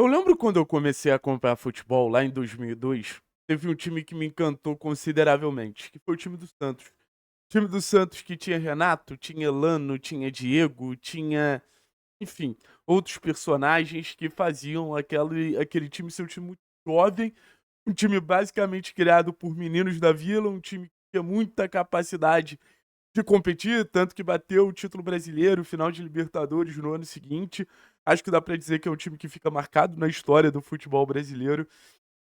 Eu lembro quando eu comecei a acompanhar futebol lá em 2002, teve um time que me encantou consideravelmente, que foi o time do Santos. O time do Santos que tinha Renato, tinha Elano, tinha Diego, tinha, enfim, outros personagens que faziam aquele time ser um time muito jovem, um time basicamente criado por meninos da vila, um time que tinha muita capacidade de competir, tanto que bateu o título brasileiro, final de Libertadores no ano seguinte. Acho que dá pra dizer que é um time que fica marcado na história do futebol brasileiro.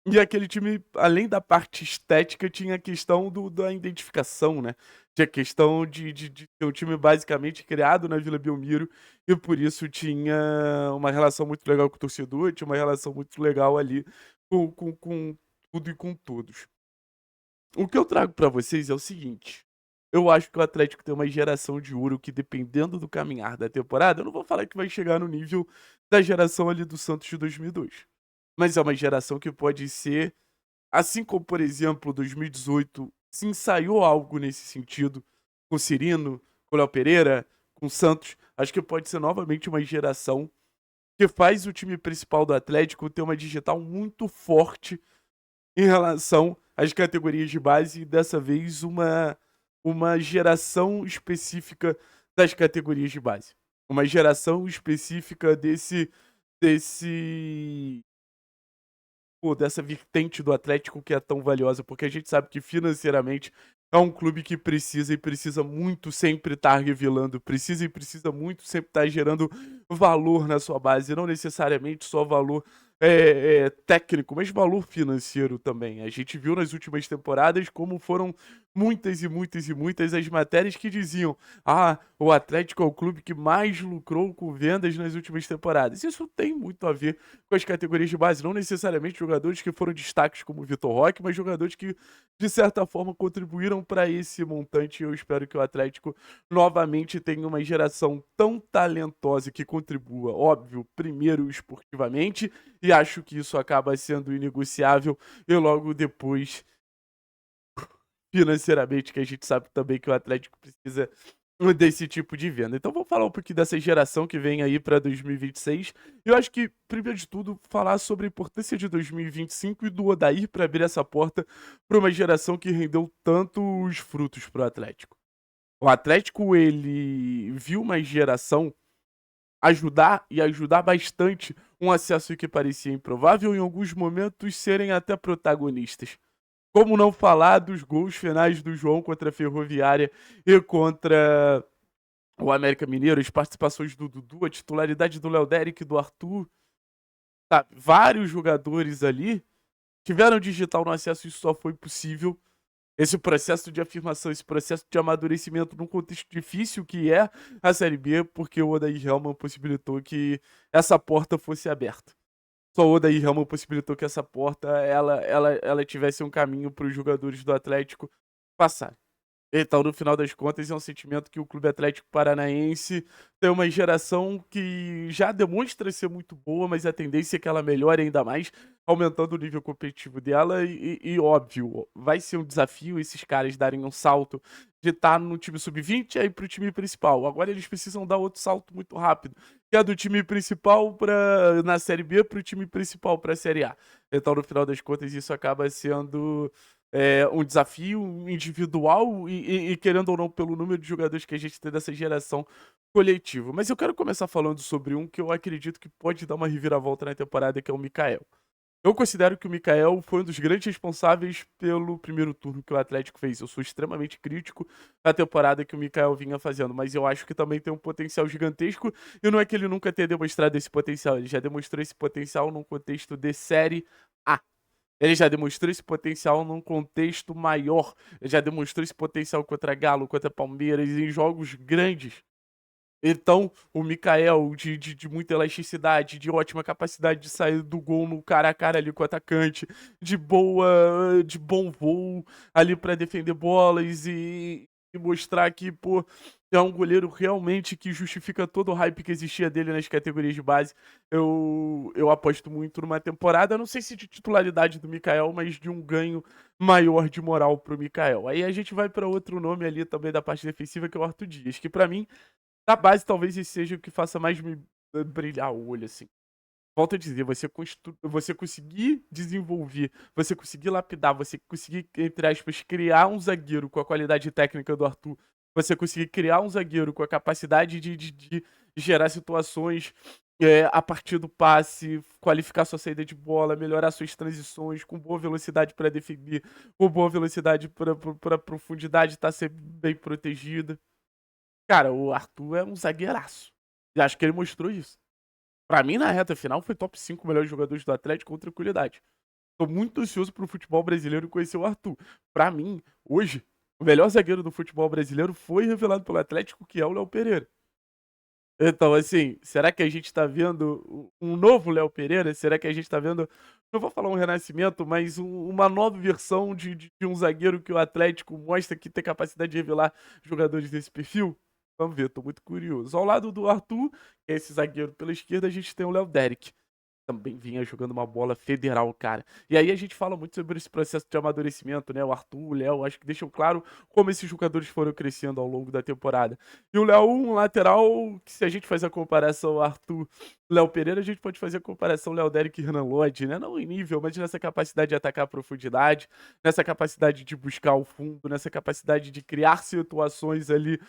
E aquele time, além da parte estética, tinha a questão da identificação, né? Tinha a questão de ter um time basicamente criado na Vila Belmiro e por isso tinha uma relação muito legal com o torcedor, tinha uma relação muito legal ali com tudo e com todos. O que eu trago pra vocês é o seguinte: eu acho que o Atlético tem uma geração de ouro que, dependendo do caminhar da temporada, eu não vou falar que vai chegar no nível da geração ali do Santos de 2002, mas é uma geração que pode ser, assim como, por exemplo, 2018 se ensaiou algo nesse sentido com o Cirino, com o Léo Pereira, com o Santos. Acho que pode ser novamente uma geração que faz o time principal do Atlético ter uma digital muito forte em relação às categorias de base e dessa vez uma geração específica das categorias de base. Uma geração específica desse dessa vertente do Atlético que é tão valiosa, porque a gente sabe que financeiramente é um clube que precisa e precisa muito sempre estar revelando, precisa e precisa muito sempre estar gerando valor na sua base, não necessariamente só valor técnico, mas valor financeiro também. A gente viu nas últimas temporadas como foram muitas e muitas e muitas as matérias que diziam: ah, o Atlético é o clube que mais lucrou com vendas nas últimas temporadas. Isso tem muito a ver com as categorias de base, não necessariamente jogadores que foram destaques como o Vitor Roque, mas jogadores que, de certa forma, contribuíram para esse montante. Eu espero que o Atlético novamente tenha uma geração tão talentosa que contribua, óbvio, primeiro esportivamente, e acho que isso acaba sendo inegociável, e logo depois financeiramente, que a gente sabe também que o Atlético precisa desse tipo de venda. Então vamos falar um pouquinho dessa geração que vem aí para 2026. Eu acho que, primeiro de tudo, falar sobre a importância de 2025 e do Odair para abrir essa porta para uma geração que rendeu tanto os frutos para o Atlético. O Atlético, ele viu uma geração ajudar e ajudar bastante um acesso que parecia improvável, em alguns momentos serem até protagonistas. Como não falar dos gols finais do João contra a Ferroviária e contra o América Mineiro, as participações do Dudu, a titularidade do Léo Derick e do Arthur, sabe? Vários jogadores ali tiveram digital no acesso e isso só foi possível. Esse processo de afirmação, esse processo de amadurecimento num contexto difícil que é a Série B, porque o Odair Hellmann possibilitou que essa porta fosse aberta. Só o Odair Hellmann possibilitou que essa porta ela tivesse um caminho para os jogadores do Atlético passarem. Então, no final das contas, é um sentimento que o Clube Atlético Paranaense tem uma geração que já demonstra ser muito boa, mas a tendência é que ela melhore ainda mais, aumentando o nível competitivo dela. Óbvio, vai ser um desafio esses caras darem um salto de estar no time sub-20 aí para o time principal. Agora eles precisam dar outro salto muito rápido, que é do time principal na Série B para o time principal para a Série A. Então, no final das contas, isso acaba sendo um desafio individual e querendo ou não, pelo número de jogadores que a gente tem dessa geração coletivo. Mas eu quero começar falando sobre um que eu acredito que pode dar uma reviravolta na temporada, que é o Mikael. Eu considero que o Mikael foi um dos grandes responsáveis pelo primeiro turno que o Atlético fez. Eu sou extremamente crítico da temporada que o Mikael vinha fazendo, mas eu acho que também tem um potencial gigantesco. E não é que ele nunca tenha demonstrado esse potencial, ele já demonstrou esse potencial num contexto de Série A. Ele já demonstrou esse potencial num contexto maior. Ele já demonstrou esse potencial contra Galo, contra Palmeiras, em jogos grandes. Então, o Mikael, de muita elasticidade, de ótima capacidade de sair do gol no cara a cara ali com o atacante, de bom voo ali para defender bolas e mostrar que, pô, é um goleiro realmente que justifica todo o hype que existia dele nas categorias de base. Eu aposto muito numa temporada, não sei se de titularidade do Mikael, mas de um ganho maior de moral pro Mikael. Aí a gente vai para outro nome ali também da parte defensiva, que é o Arthur Dias, que para mim da base, talvez esse seja o que faça mais me brilhar o olho, assim. volto a dizer, você conseguir desenvolver, você conseguir lapidar, você conseguir, entre aspas, criar um zagueiro com a qualidade técnica do Arthur, você conseguir criar um zagueiro com a capacidade de gerar situações, a partir do passe, qualificar sua saída de bola, melhorar suas transições, com boa velocidade para definir, com boa velocidade para profundidade, estar sempre bem protegida. Cara, o Arthur é um zagueiraço. E acho que ele mostrou isso. Pra mim, na reta final, foi top 5 melhores jogadores do Atlético com tranquilidade. Tô muito ansioso pro futebol brasileiro conhecer o Arthur. Pra mim, hoje, o melhor zagueiro do futebol brasileiro foi revelado pelo Atlético, que é o Léo Pereira. Então, assim, será que a gente tá vendo um novo Léo Pereira? Será que a gente tá vendo, não vou falar um renascimento, mas uma nova versão de um zagueiro que o Atlético mostra que tem capacidade de revelar jogadores desse perfil? Vamos ver, tô muito curioso. Ao lado do Arthur, que é esse zagueiro pela esquerda, a gente tem o Léo Derek. Também vinha jogando uma bola federal, cara. E aí a gente fala muito sobre esse processo de amadurecimento, né? O Arthur, o Léo, acho que deixam claro como esses jogadores foram crescendo ao longo da temporada. E o Léo, um lateral, que se a gente faz a comparação Arthur, Léo Pereira, a gente pode fazer a comparação Léo Derek e Renan Lodge, né? Não em nível, mas nessa capacidade de atacar a profundidade, nessa capacidade de buscar o fundo, nessa capacidade de criar situações ali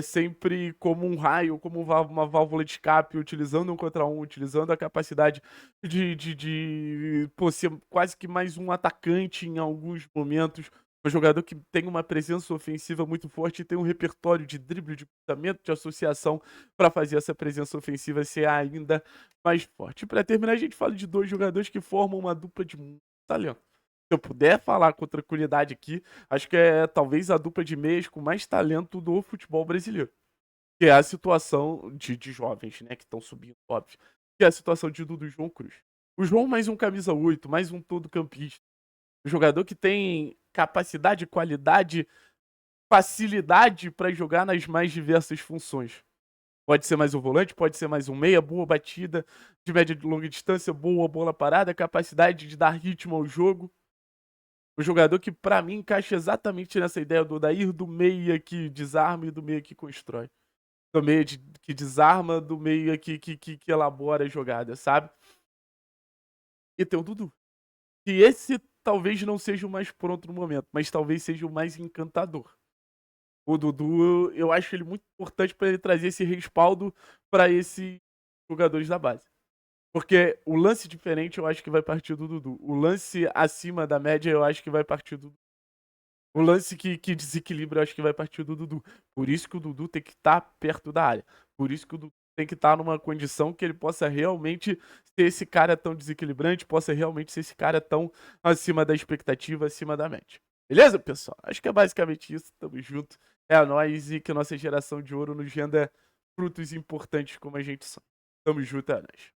sempre como um raio, como uma válvula de escape, utilizando um contra um, utilizando a capacidade pô, ser quase que mais um atacante em alguns momentos. Um jogador que tem uma presença ofensiva muito forte e tem um repertório de drible, de cruzamento, de associação para fazer essa presença ofensiva ser ainda mais forte. Para terminar, a gente fala de dois jogadores que formam uma dupla de muito talento. Se eu puder falar com tranquilidade aqui, acho que é talvez a dupla de meias com mais talento do futebol brasileiro. Que é a situação de jovens, né, que estão subindo, óbvio. Que é a situação de Dudu e João Cruz. O João mais um camisa 8, mais um todo campista. Um jogador que tem capacidade, qualidade, facilidade para jogar nas mais diversas funções. Pode ser mais um volante, pode ser mais um meia, boa batida, de média e longa distância, boa bola parada, capacidade de dar ritmo ao jogo. O jogador que, pra mim, encaixa exatamente nessa ideia do Odair, do meia que desarma e do meia que constrói. Do meia que desarma, do meia que elabora a jogada, sabe? E tem o Dudu. E esse talvez não seja o mais pronto no momento, mas talvez seja o mais encantador. O Dudu, eu acho ele muito importante para ele trazer esse respaldo para esses jogadores da base. Porque o lance diferente eu acho que vai partir do Dudu. O lance acima da média eu acho que vai partir do O lance que desequilibra, eu acho que vai partir do Dudu. Por isso que o Dudu tem que estar perto da área. Por isso que o Dudu tem que estar numa condição que ele possa realmente ser esse cara tão desequilibrante, possa realmente ser esse cara tão acima da expectativa, acima da média. Beleza, pessoal? Acho que é basicamente isso. Tamo junto. É a nós e que a nossa geração de ouro nos renda frutos importantes como a gente são. Tamo junto, é a nós.